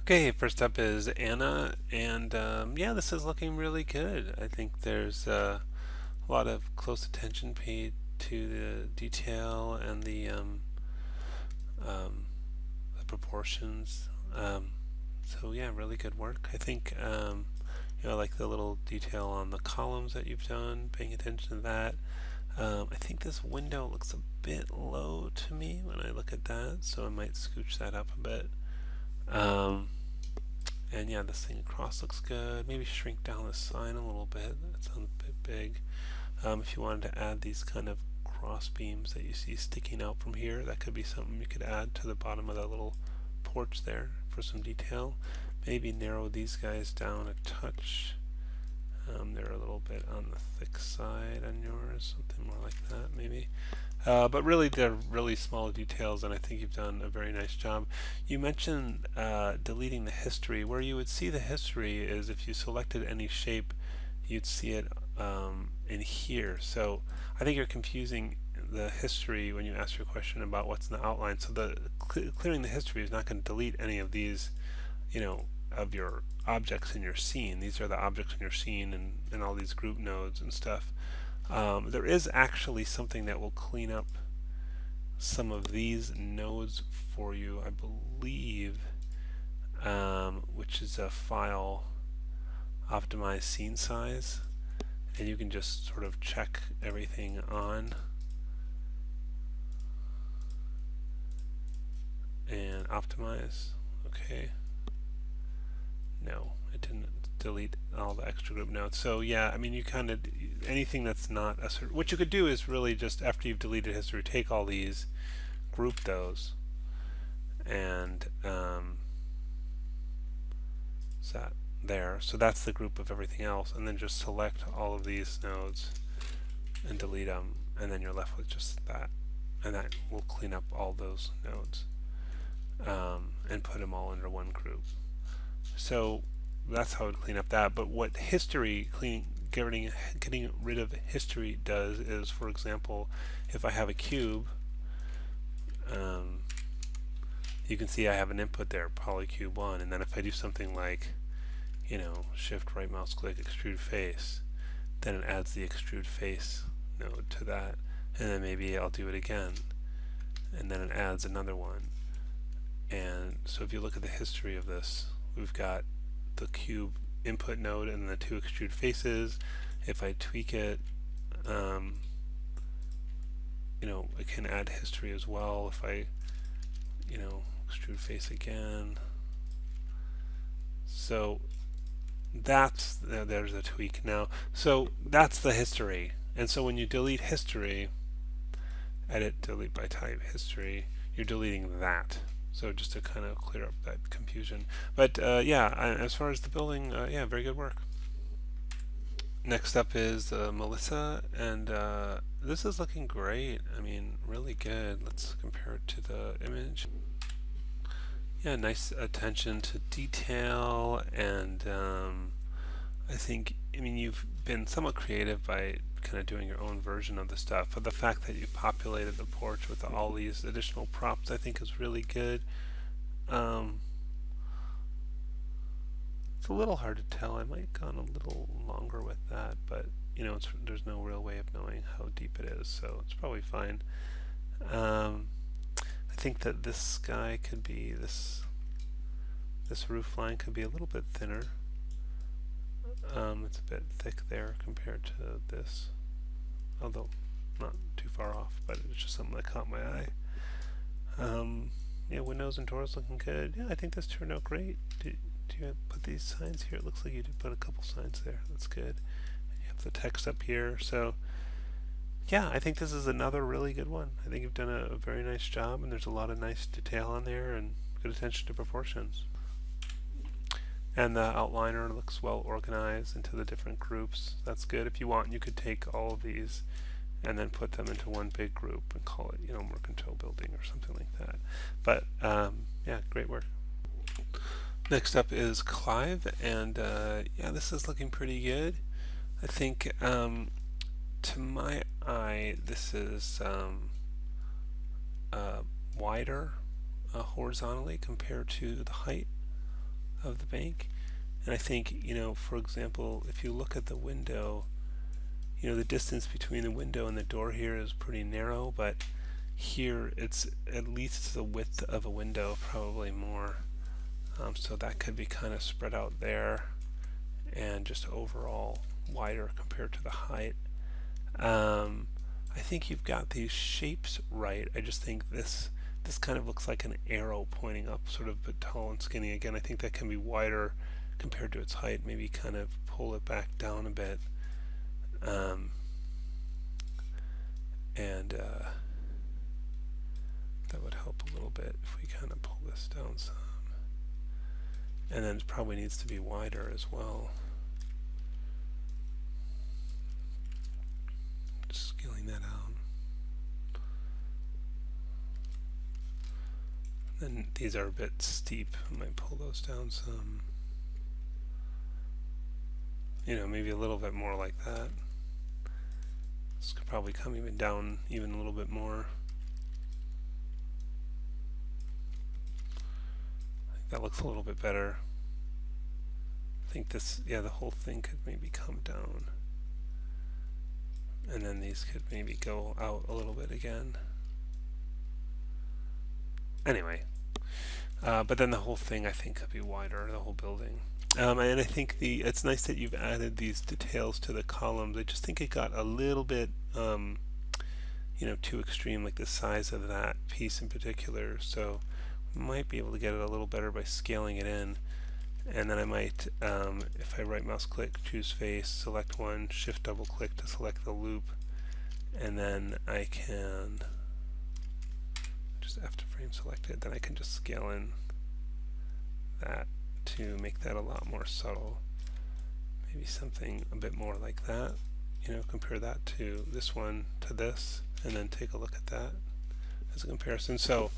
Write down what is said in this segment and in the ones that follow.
Okay, first up is Anna, and yeah, this is looking really good. I think there's a lot of close attention paid to the detail and um, the proportions. So yeah, really good work. I think I like the little detail on the columns that you've done, paying attention to that. I think this window looks a bit low to me when I look at that, so I might scooch that up a bit. Um, And yeah, this thing across looks good. Maybe shrink down the sign a little bit. That sounds a bit big. If you wanted to add these kind of cross beams that you see sticking out from here, that could be something you could add to the bottom of that little porch there for some detail. Maybe narrow these guys down a touch. They're a little bit on the thick side on yours, something more like that maybe. But really, they're really small details, and I think you've done a very nice job. You mentioned deleting the history. Where you would see the history is if you selected any shape, you'd see it in here. So I think you're confusing the history when you ask your question about what's in the outline. So the clearing the history is not going to delete any of these, of your objects in your scene. These are the objects in your scene and all these group nodes and stuff. There is actually something that will clean up some of these nodes for you, I believe, which is a file optimize scene size, and you can just sort of check everything on and optimize. Okay, no, it didn't delete all the extra group nodes. So yeah, I mean, you kind of anything that's not a certain. What you could do is really just after you've deleted history, take all these, group those, and that there. So that's the group of everything else, and then just select all of these nodes and delete them, and then you're left with just that, and that will clean up all those nodes and put them all under one group. So that's how it would clean up that. But what history getting rid of history does is, for example, if I have a cube, um, you can see I have an input there, polycube 1, and then if I do something like, shift right mouse click extrude face, then it adds the extrude face node to that, and then maybe I'll do it again, and then it adds another one. And so if you look at the history of this, we've got the cube input node and the two extrude faces. If I tweak it, it can add history as well. If I, extrude face again. So there's a tweak now. So that's the history. And so when you delete history, edit, delete by type history, you're deleting that. So just to kind of clear up that confusion. But yeah, as far as the building, yeah, very good work. Next up is Melissa, and this is looking great. I mean, really good. Let's compare it to the image. Yeah, nice attention to detail, and I mean, you've been somewhat creative by kind of doing your own version of the stuff, but the fact that you populated the porch with all these additional props, I think, is really good. Um, it's a little hard to tell. I might have gone a little longer with that, but there's no real way of knowing how deep it is, so it's probably fine. Um, I think that this sky could be this roof line could be a little bit thinner. It's a bit thick there compared to this, although not too far off, but it's just something that caught my eye. Yeah, windows and doors looking good. Yeah, I think this turned out great. Do you put these signs here? It looks like you did put a couple signs there. That's good. And you have the text up here. So yeah, I think this is another really good one. I think you've done a very nice job, and there's a lot of nice detail on there and good attention to proportions. And the outliner looks well organized into the different groups. That's good. If you want, you could take all of these and then put them into one big group and call it, Mercantile Building or something like that. But yeah, great work. Next up is Clive, and yeah, this is looking pretty good. I think to my eye, this is wider horizontally compared to the height of the bank. And I think, for example, if you look at the window, the distance between the window and the door here is pretty narrow, but here it's at least the width of a window, probably more. So that could be kind of spread out there and just overall wider compared to the height. I think you've got these shapes right. I just think this kind of looks like an arrow pointing up, sort of, but tall and skinny. Again, I think that can be wider compared to its height. Maybe kind of pull it back down a bit. And that would help a little bit if we kind of pull this down some. And then it probably needs to be wider as well. Just scaling that out. Then these are a bit steep. I might pull those down some. Maybe a little bit more like that. This could probably come even down even a little bit more. I think that looks a little bit better. I think this, the whole thing could maybe come down. And then these could maybe go out a little bit again. Anyway, but then the whole thing I think could be wider, the whole building. And I think it's nice that you've added these details to the columns. I just think it got a little bit, too extreme, like the size of that piece in particular. So we might be able to get it a little better by scaling it in. And then I might, if I right mouse click, choose face, select one, shift double click to select the loop, and then I can just after frame selected, then I can just scale in that to make that a lot more subtle. Maybe something a bit more like that. Compare that to this one to this, and then take a look at that as a comparison. So,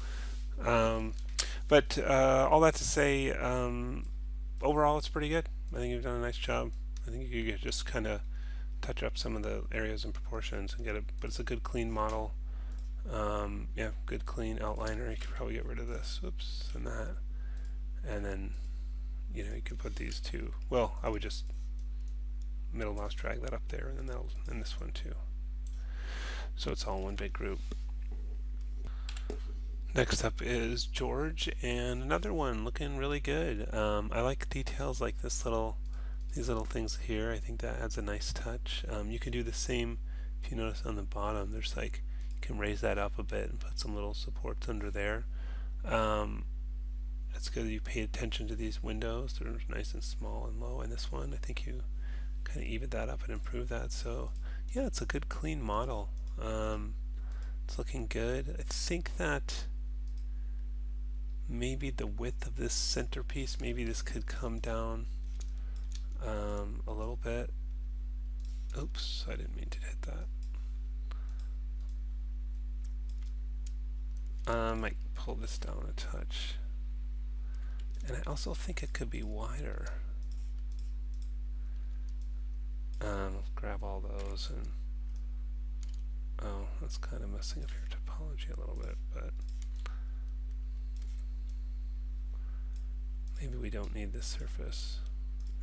but all that to say, overall it's pretty good. I think you've done a nice job. I think you could just kind of touch up some of the areas and proportions and get it, but it's a good clean model. Good clean outliner. You could probably get rid of this, whoops, and that, and then you could put these two. Well, I would just middle mouse drag that up there, and then that'll, and this one too. So it's all one big group. Next up is George, and another one looking really good. I like details like these little things here. I think that adds a nice touch. You can do the same if you notice on the bottom. There's you can raise that up a bit and put some little supports under there. It's good that you pay attention to these windows. They're nice and small and low. And this one, I think you kind of even that up and improve that. So yeah, it's a good clean model. It's looking good. I think that maybe the width of this centerpiece, maybe this could come down a little bit. Oops, I didn't mean to hit that. I might pull this down a touch. And I also think it could be wider. Let's grab all those and that's kind of messing up your topology a little bit, but maybe we don't need this surface.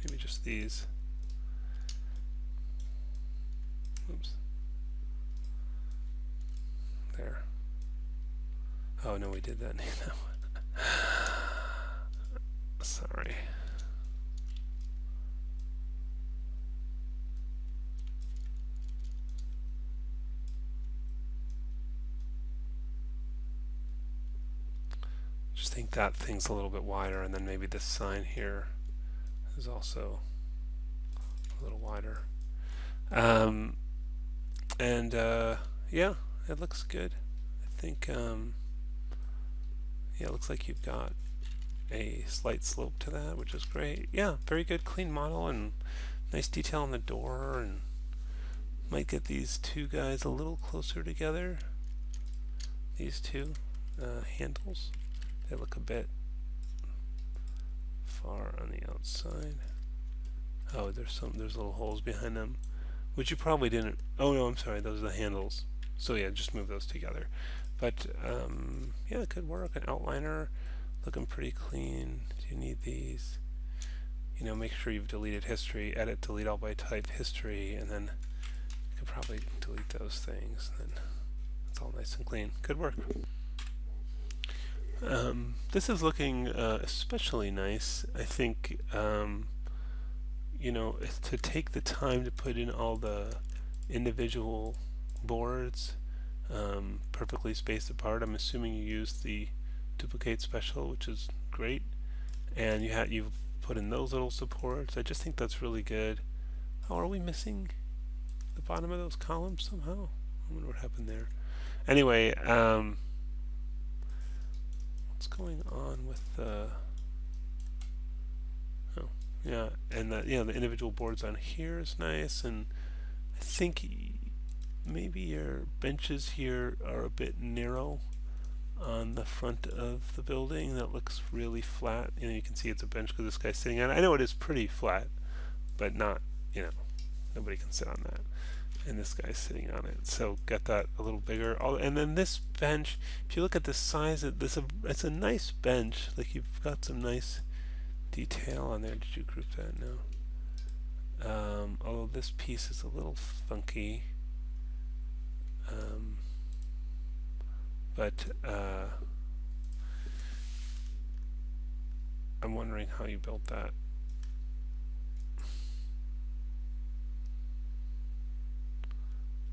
Maybe just these. Oops. There. Oh no, we did that. Need that one. Sorry. Just think that thing's a little bit wider, and then maybe this sign here is also a little wider. Yeah, it looks good. I think yeah, it looks like you've got a slight slope to that, which is great. Yeah, very good, clean model, and nice detail on the door, and might get these two guys a little closer together. These two handles, they look a bit far on the outside. Oh, there's little holes behind them, which you probably didn't. Oh no, I'm sorry, those are the handles. So yeah, just move those together. But yeah, it could work. An outliner looking pretty clean. Do you need these? make sure you've deleted history, edit, delete all by type history, and then you could probably delete those things. And then it's all nice and clean. Good work. This is looking especially nice. I think, to take the time to put in all the individual boards perfectly spaced apart. I'm assuming you used the duplicate special, which is great. And you've put in those little supports. I just think that's really good. Oh, are we missing the bottom of those columns somehow? I wonder what happened there. Anyway, what's going on with the... Oh, yeah, and the individual boards on here is nice, and I think maybe your benches here are a bit narrow on the front of the building. That looks really flat. You can see it's a bench because this guy's sitting on it. I know it is pretty flat, but not, nobody can sit on that. And this guy's sitting on it. So get that a little bigger. And then this bench, if you look at the size of this, it's a nice bench. Like, you've got some nice detail on there. Did you group that? No. Although this piece is a little funky. But I'm wondering how you built that.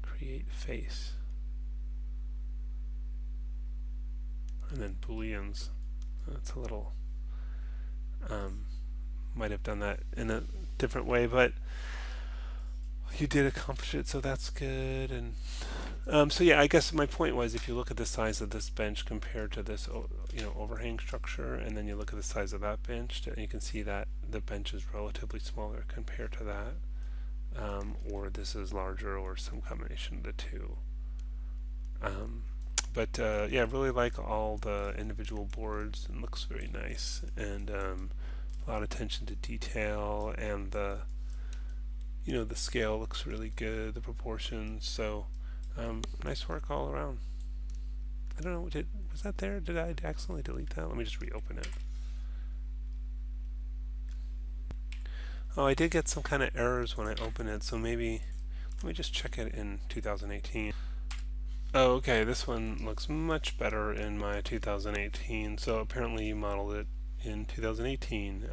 Create face. And then booleans. That's a little... might have done that in a different way, but you did accomplish it, so that's good. And so yeah, I guess my point was, if you look at the size of this bench compared to this overhang structure, and then you look at the size of that bench, and you can see that the bench is relatively smaller compared to that, or this is larger, or some combination of the two. But yeah, I really like all the individual boards, and looks very nice, and a lot of attention to detail, and the scale looks really good, the proportions. So nice work all around. I don't know, was that there? Did I accidentally delete that? Let me just reopen it. Oh, I did get some kind of errors when I opened it, so maybe let me just check it in 2018. Oh, okay, this one looks much better in my 2018. So apparently you modeled it in 2018.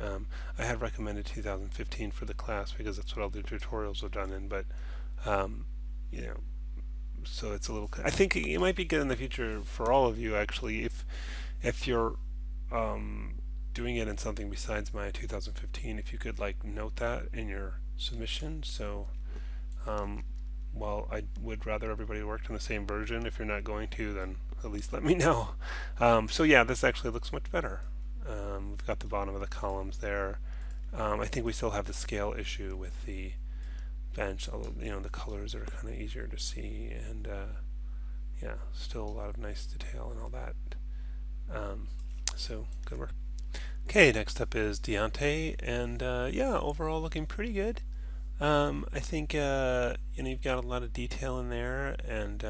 I had recommended 2015 for the class because that's what all the tutorials are done in, but so it's a little... I think it might be good in the future for all of you, actually, if you're doing it in something besides my 2015, if you could note that in your submission. So while I would rather everybody worked on the same version, if you're not going to, then at least let me know. So yeah, this actually looks much better. We've got the bottom of the columns there. I think we still have the scale issue with the bench, although the colors are kind of easier to see, and yeah, still a lot of nice detail and all that. So good work. Okay, next up is Deonte, and yeah, overall looking pretty good. I think you've got a lot of detail in there, and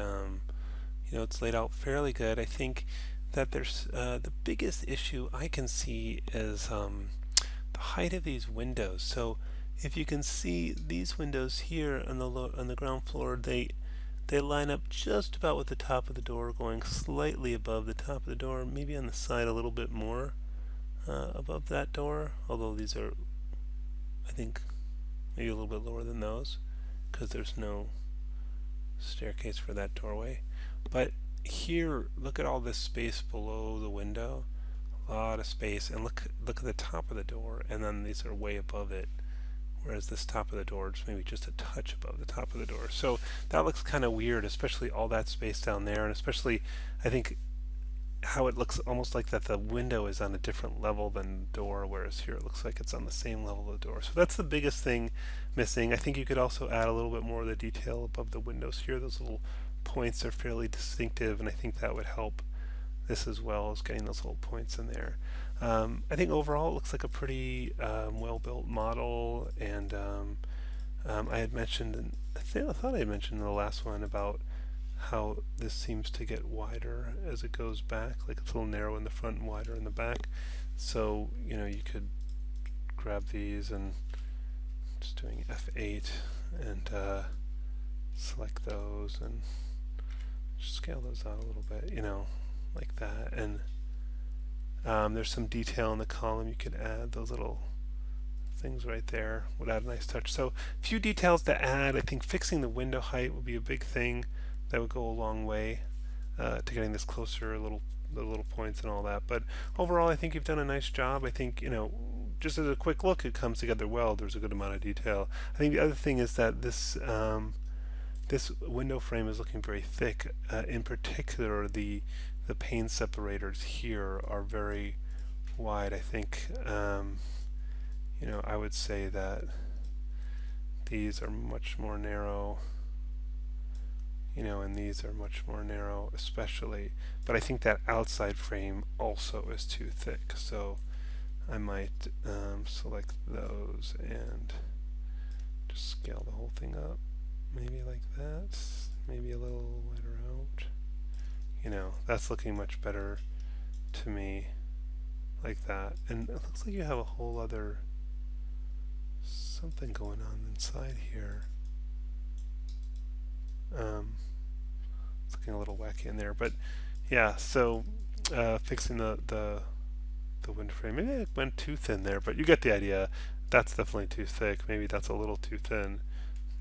it's laid out fairly good. I think that there's the biggest issue I can see is the height of these windows. So if you can see these windows here on the ground floor, they line up just about with the top of the door, going slightly above the top of the door, maybe on the side a little bit more above that door, although these are, I think, maybe a little bit lower than those because there's no staircase for that doorway. But here, look at all this space below the window, a lot of space, and look at the top of the door, and then these are way above it, whereas this top of the door is maybe just a touch above the top of the door. So that looks kind of weird, especially all that space down there, and especially I think how it looks almost like that the window is on a different level than the door, whereas here it looks like it's on the same level of the door. So that's the biggest thing missing. I think you could also add a little bit more of the detail above the windows here. Those little points are fairly distinctive, and I think that would help this as well, as getting those little points in there. I think overall it looks like a pretty well-built model, and I had mentioned, I thought I had mentioned in the last one about how this seems to get wider as it goes back, like it's a little narrow in the front and wider in the back. So you could grab these and just doing F8 and select those and just scale those out a little bit, like that. And there's some detail in the column you could add. Those little things right there would add a nice touch. So a few details to add. I think fixing the window height would be a big thing. That would go a long way to getting this closer, the little points and all that. But overall, I think you've done a nice job. I think, just as a quick look, it comes together well. There's a good amount of detail. I think the other thing is that this window frame is looking very thick. In particular, the pane separators here are very wide. I think, I would say that these are much more narrow, and these are much more narrow especially. But I think that outside frame also is too thick. So I might select those and just scale the whole thing up. Maybe like that. Maybe a little wider out. That's looking much better to me, like that. And it looks like you have a whole other something going on inside here. It's looking a little wacky in there, but yeah. So fixing the window frame. Maybe it went too thin there, but you get the idea. That's definitely too thick. Maybe that's a little too thin.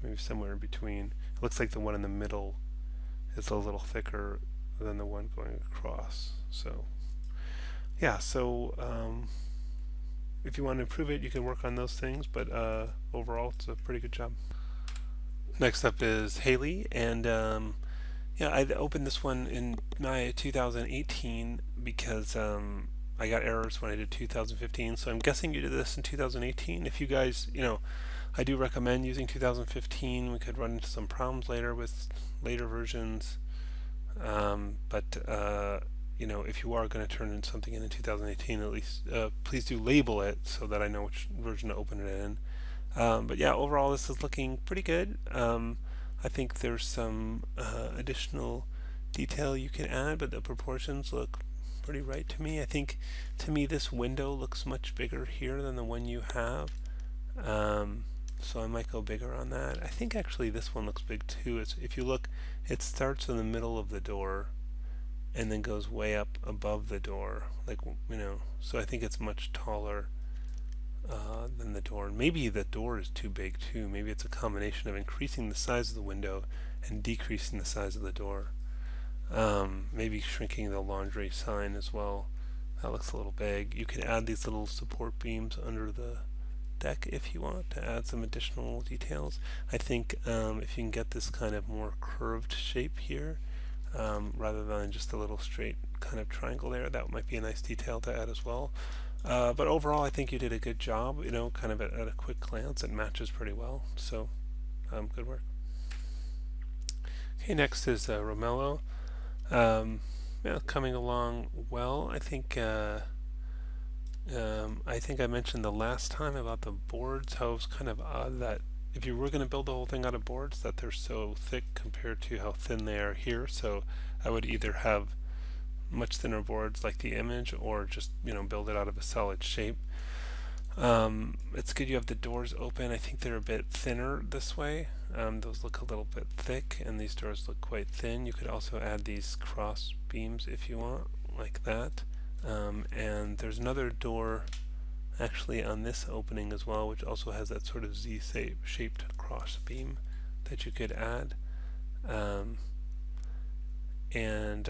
Maybe somewhere in between. It looks like the one in the middle is a little thicker than the one going across. So yeah, so if you want to improve it, you can work on those things, but overall it's a pretty good job. Next up is Haley, and yeah, I opened this one in my 2018 because I got errors when I did 2015, so I'm guessing you did this in 2018. If you guys, I do recommend using 2015. We could run into some problems later with later versions, but if you are going to turn in something in 2018, at least please do label it so that I know which version to open it in. But yeah, overall this is looking pretty good. I think there's some additional detail you can add, but the proportions look pretty right to me. I think to me this window looks much bigger here than the one you have. So I might go bigger on that. I think actually this one looks big too. If you look, it starts in the middle of the door and then goes way up above the door, so I think it's much taller than the door. And maybe the door is too big too. Maybe it's a combination of increasing the size of the window and decreasing the size of the door. Maybe shrinking the laundry sign as well. That looks a little big. You can add these little support beams under the deck if you want to add some additional details. I think if you can get this kind of more curved shape here, rather than just a little straight kind of triangle there, that might be a nice detail to add as well. But overall, I think you did a good job. Kind of at a quick glance, it matches pretty well. So, good work. Okay, next is Romello. Yeah, coming along well. I think I mentioned the last time about the boards, how it was kind of odd that if you were going to build the whole thing out of boards, that they're so thick compared to how thin they are here. So I would either have much thinner boards like the image, or just build it out of a solid shape. It's good you have the doors open. I think they're a bit thinner this way. Those look a little bit thick, and these doors look quite thin. You could also add these cross beams if you want, like that. And there's another door actually on this opening as well, which also has that sort of Z-shaped cross beam that you could add. And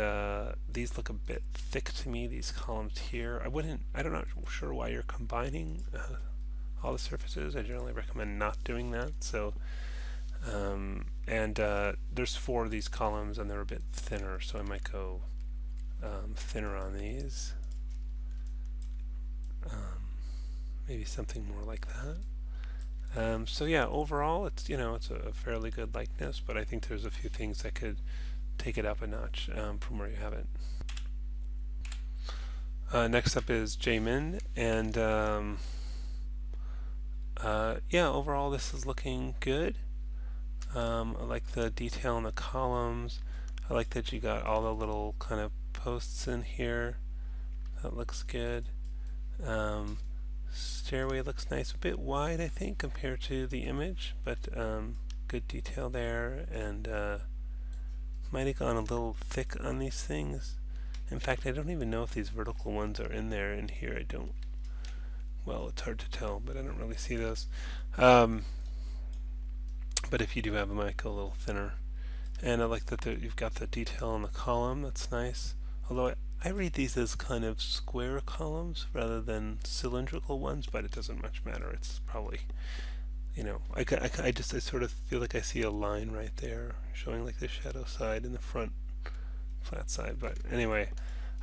these look a bit thick to me, these columns here. I'm not sure why you're combining all the surfaces. I generally recommend not doing that. So, there's 4 of these columns and they're a bit thinner, so I might go thinner on these. Maybe something more like that. So yeah, overall it's it's a fairly good likeness, but I think there's a few things that could take it up a notch from where you have it. Next up is Jaemin, and yeah, overall this is looking good. I like the detail in the columns. I like that you got all the little kind of posts in here. That looks good. stairway looks nice, a bit wide I think compared to the image, but good detail there, and might have gone a little thick on these things. In fact, I don't even know if these vertical ones are in there. In here, I don't. Well, it's hard to tell, but I don't really see those. Um, but if you do have them, I might go a little thinner. And I like that you've got the detail on the column. That's nice. Although I read these as kind of square columns rather than cylindrical ones, but it doesn't much matter. It's probably, I sort of feel like I see a line right there showing like the shadow side and the front flat side. But anyway,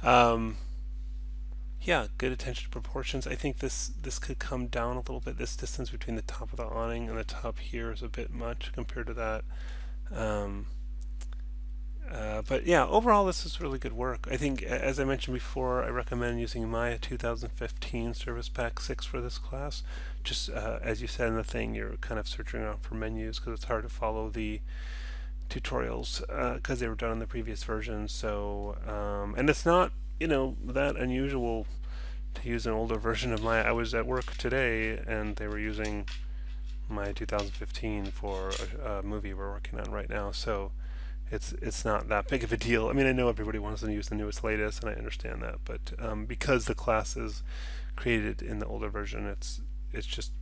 yeah, good attention to proportions. I think this could come down a little bit. This distance between the top of the awning and the top here is a bit much compared to that. Um, but yeah, overall this is really good work. I think, as I mentioned before, I recommend using my 2015 Service Pack 6 for this class. Just as you said in the thing, you're kind of searching around for menus because it's hard to follow the tutorials because they were done in the previous version. So, and it's not, that unusual to use an older version of my. I was at work today and they were using my 2015 for a movie we're working on right now. So it's not that big of a deal. I mean, I know everybody wants to use the newest, latest, and I understand that, but because the class is created in the older version, it's just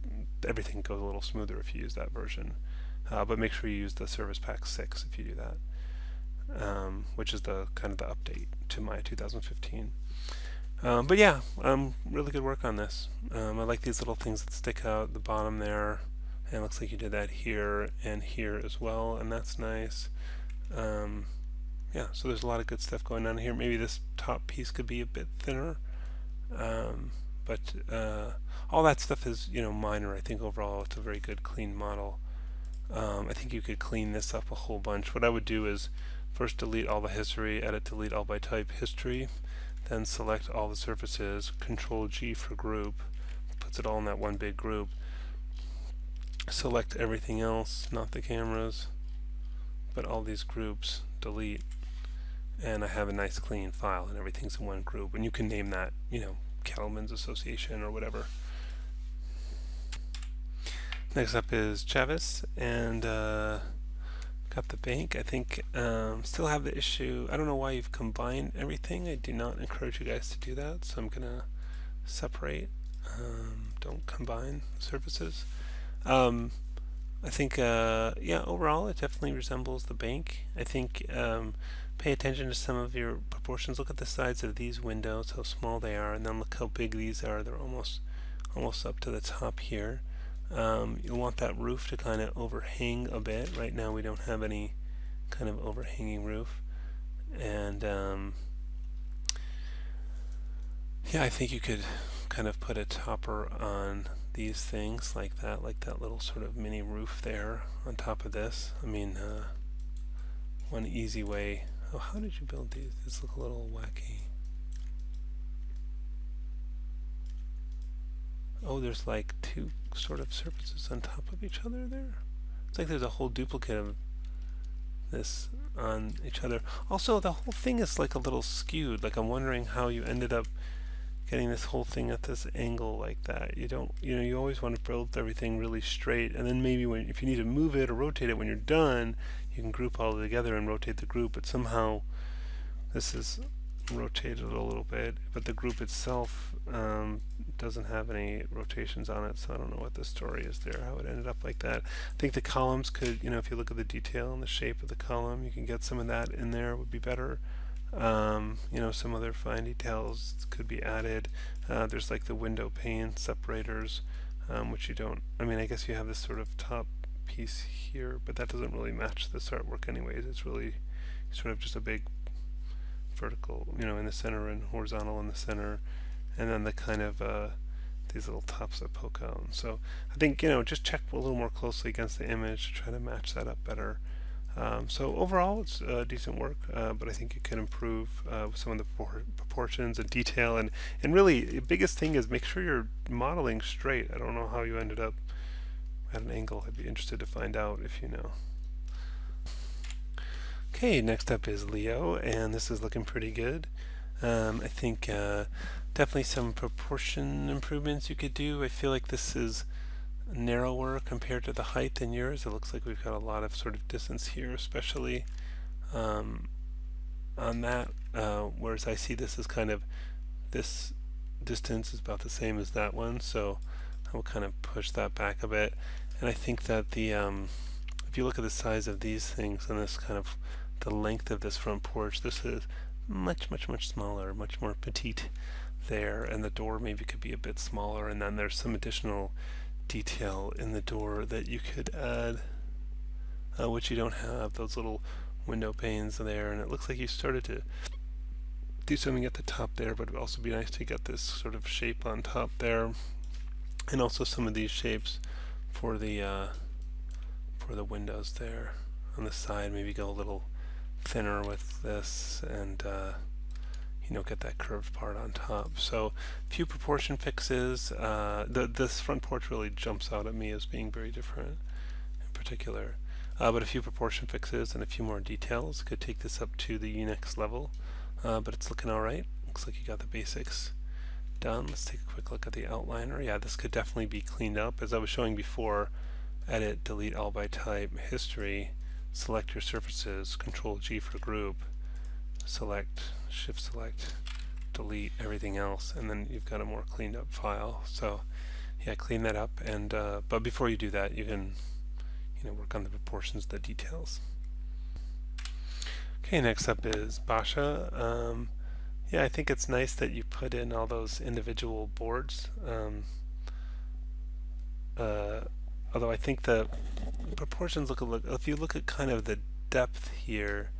everything goes a little smoother if you use that version. But make sure you use the Service Pack 6 if you do that, which is the kind of the update to my 2015. But yeah, really good work on this. I like these little things that stick out at the bottom there, and it looks like you did that here and here as well, and that's nice. Yeah, so there's a lot of good stuff going on here. Maybe this top piece could be a bit thinner, but all that stuff is, minor. I think overall it's a very good, clean model. I think you could clean this up a whole bunch. What I would do is first delete all the history, edit, delete all by type history, then select all the surfaces, Control G for group, puts it all in that one big group. Select everything else, not the cameras, but all these groups, delete, and I have a nice clean file and everything's in one group. And you can name that, Cattlemen's Association or whatever. Next up is Chavis, and got the bank. I think still have the issue. I don't know why you've combined everything. I do not encourage you guys to do that, so I'm gonna separate. Don't combine services. I think, yeah, overall it definitely resembles the bank. I think pay attention to some of your proportions. Look at the sides of these windows, how small they are, and then look how big these are. They're almost up to the top here. You'll want that roof to kind of overhang a bit. Right now we don't have any kind of overhanging roof. And yeah, I think you could kind of put a topper on these things like that little sort of mini roof there on top of this. I mean, one easy way. Oh, how did you build these? These look a little wacky. Oh, there's like two sort of surfaces on top of each other there. It's like there's a whole duplicate of this on each other. Also, the whole thing is like a little skewed. Like, I'm wondering how you ended up getting this whole thing at this angle like that. You don't, you always want to build everything really straight, and then maybe if you need to move it or rotate it when you're done, you can group all together and rotate the group. But somehow this is rotated a little bit, but the group itself doesn't have any rotations on it, so I don't know what the story is there, how it ended up like that. I think the columns could, if you look at the detail and the shape of the column, you can get some of that in there, would be better. Some other fine details could be added. There's like the window pane separators, which you don't, I guess you have this sort of top piece here, but that doesn't really match this artwork anyways. It's really sort of just a big vertical, in the center and horizontal in the center, and then the kind of these little tops that poke out. So I think, just check a little more closely against the image to try to match that up better. So overall, it's decent work, but I think you can improve with some of the proportions and detail, and really the biggest thing is make sure you're modeling straight. I don't know how you ended up at an angle. I'd be interested to find out if you know. Okay, next up is Leo, and this is looking pretty good. I think Definitely some proportion improvements you could do. I feel like this is narrower compared to the height in yours. It looks like we've got a lot of sort of distance here, especially um, on that. Whereas I see this as kind of this distance is about the same as that one, so I will kind of push that back a bit. And I think that the if you look at the size of these things and this kind of the length of this front porch, this is much smaller, much more petite there, and the door maybe could be a bit smaller, and then there's some additional detail in the door that you could add, which you don't have, those little window panes there, and it looks like you started to do something at the top there, but it would also be nice to get this sort of shape on top there, and also some of these shapes for the windows there on the side. Maybe go a little thinner with this, and get that curved part on top. So a few proportion fixes. This front porch really jumps out at me as being very different in particular. But a few proportion fixes and a few more details could take this up to the next level. But it's looking alright. Looks like you got the basics done. Let's take a quick look at the outliner. Yeah, this could definitely be cleaned up. As I was showing before, edit, delete all by type, history, select your surfaces, Control G for group, select, shift select, delete everything else, and then you've got a more cleaned up file. So yeah, clean that up, and but before you do that, you can work on the proportions, the details. Okay, next up is Basha. Yeah, I think it's nice that you put in all those individual boards. Although I think the proportions if you look at kind of the depth here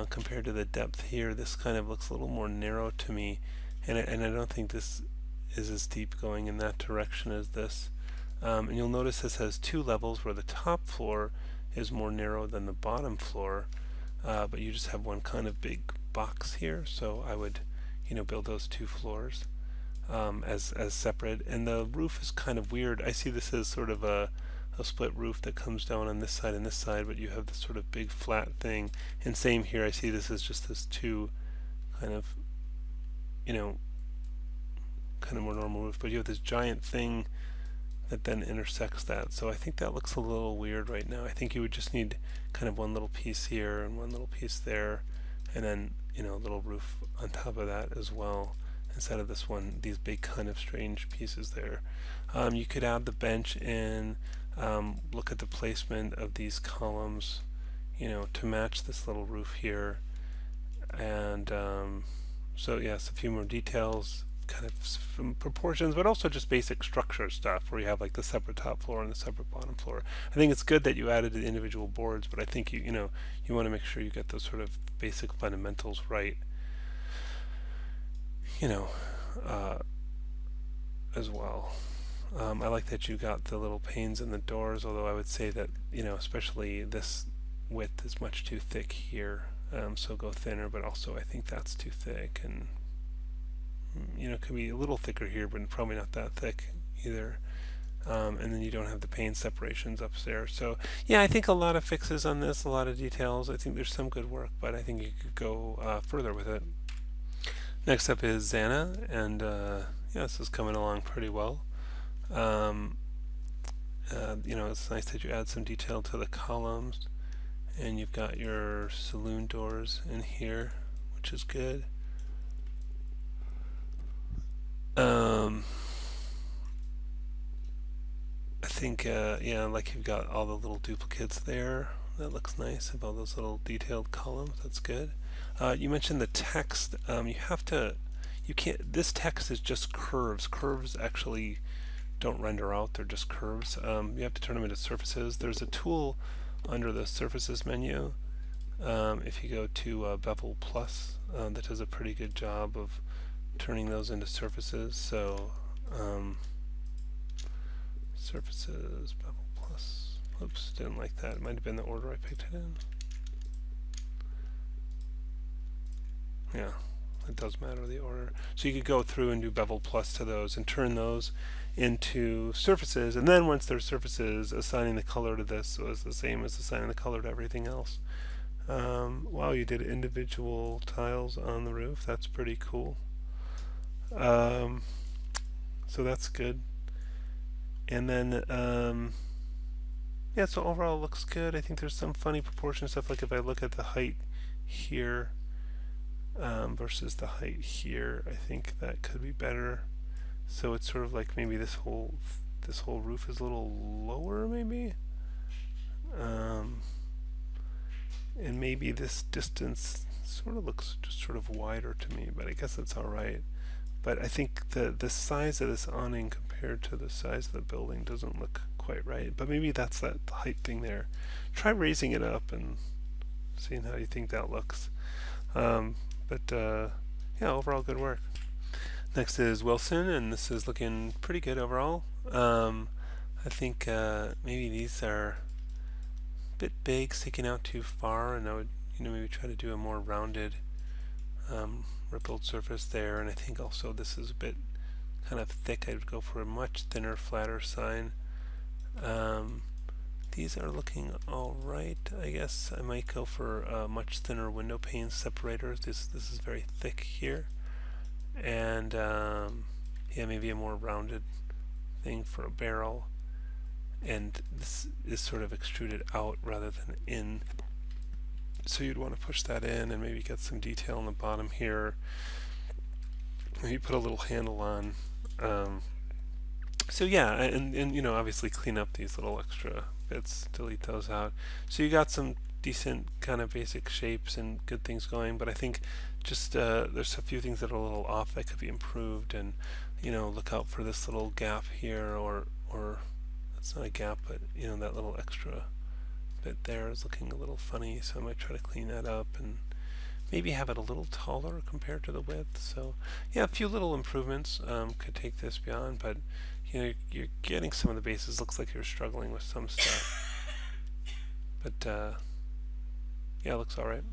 compared to the depth here, this kind of looks a little more narrow to me, and I don't think this is as deep going in that direction as this. And you'll notice this has two levels where the top floor is more narrow than the bottom floor, but you just have one kind of big box here, so I would build those two floors as separate. And the roof is kind of weird. I see this as sort of a split roof that comes down on this side and this side, but you have this sort of big flat thing. And same here, I see this as just this two kind of kind of more normal roof, but you have this giant thing that then intersects that. So I think that looks a little weird right now. I think you would just need kind of one little piece here and one little piece there, and then a little roof on top of that as well, instead of these big kind of strange pieces there. You could add the bench in, look at the placement of these columns, to match this little roof here. And so yes, a few more details, kind of some proportions, but also just basic structure stuff where you have like the separate top floor and the separate bottom floor. I think it's good that you added the individual boards, but I think you want to make sure you get those sort of basic fundamentals right, as well. I like that you got the little panes in the doors, although I would say that especially this width is much too thick here, so go thinner, but also I think that's too thick, and it could be a little thicker here, but probably not that thick either. And then you don't have the pane separations upstairs. So yeah, I think a lot of fixes on this, a lot of details. I think there's some good work, but I think you could go further with it. Next up is Zanna, and yeah, this is coming along pretty well. It's nice that you add some detail to the columns, and you've got your saloon doors in here, which is good. I think, yeah, like you've got all the little duplicates there. That looks nice, of all those little detailed columns. That's good. You mentioned the text. You can't, this text is just curves. Curves actually don't render out, they're just curves. You have to turn them into surfaces. There's a tool under the surfaces menu. If you go to Bevel Plus, that does a pretty good job of turning those into surfaces. So surfaces, Bevel Plus. Oops, didn't like that. It might have been the order I picked it in. Yeah, it does matter the order. So you could go through and do Bevel Plus to those and turn those into surfaces, and then once they're surfaces, assigning the color to this was the same as assigning the color to everything else. Wow, you did individual tiles on the roof. That's pretty cool. Um, so that's good. And then yeah, so overall it looks good. I think there's some funny proportion stuff. Like if I look at the height here versus the height here, I think that could be better. So it's sort of like maybe this whole roof is a little lower, maybe, um, and maybe this distance sort of looks just sort of wider to me. But I guess that's all right. But I think the size of this awning compared to the size of the building doesn't look quite right. But maybe that's that height thing there. Try raising it up and seeing how you think that looks. But yeah, overall good work. Next is Wilson, and this is looking pretty good overall. I think maybe these are a bit big, sticking out too far, and I would maybe try to do a more rounded rippled surface there. And I think also this is a bit kind of thick. I'd go for a much thinner, flatter sign. Um, these are looking all right. I guess I might go for a much thinner window pane separator. This is very thick here, and yeah, maybe a more rounded thing for a barrel. And this is sort of extruded out rather than in. So you'd want to push that in and maybe get some detail on the bottom here. Maybe put a little handle on. So yeah, and obviously clean up these little extra bits, delete those out. So you got some decent kind of basic shapes and good things going, but I think just there's a few things that are a little off that could be improved, and look out for this little gap here, or it's not a gap, but that little extra bit there is looking a little funny, so I might try to clean that up and maybe have it a little taller compared to the width. So yeah, a few little improvements could take this beyond, but you're getting some of the bases. Looks like you're struggling with some stuff, but yeah, it looks all right.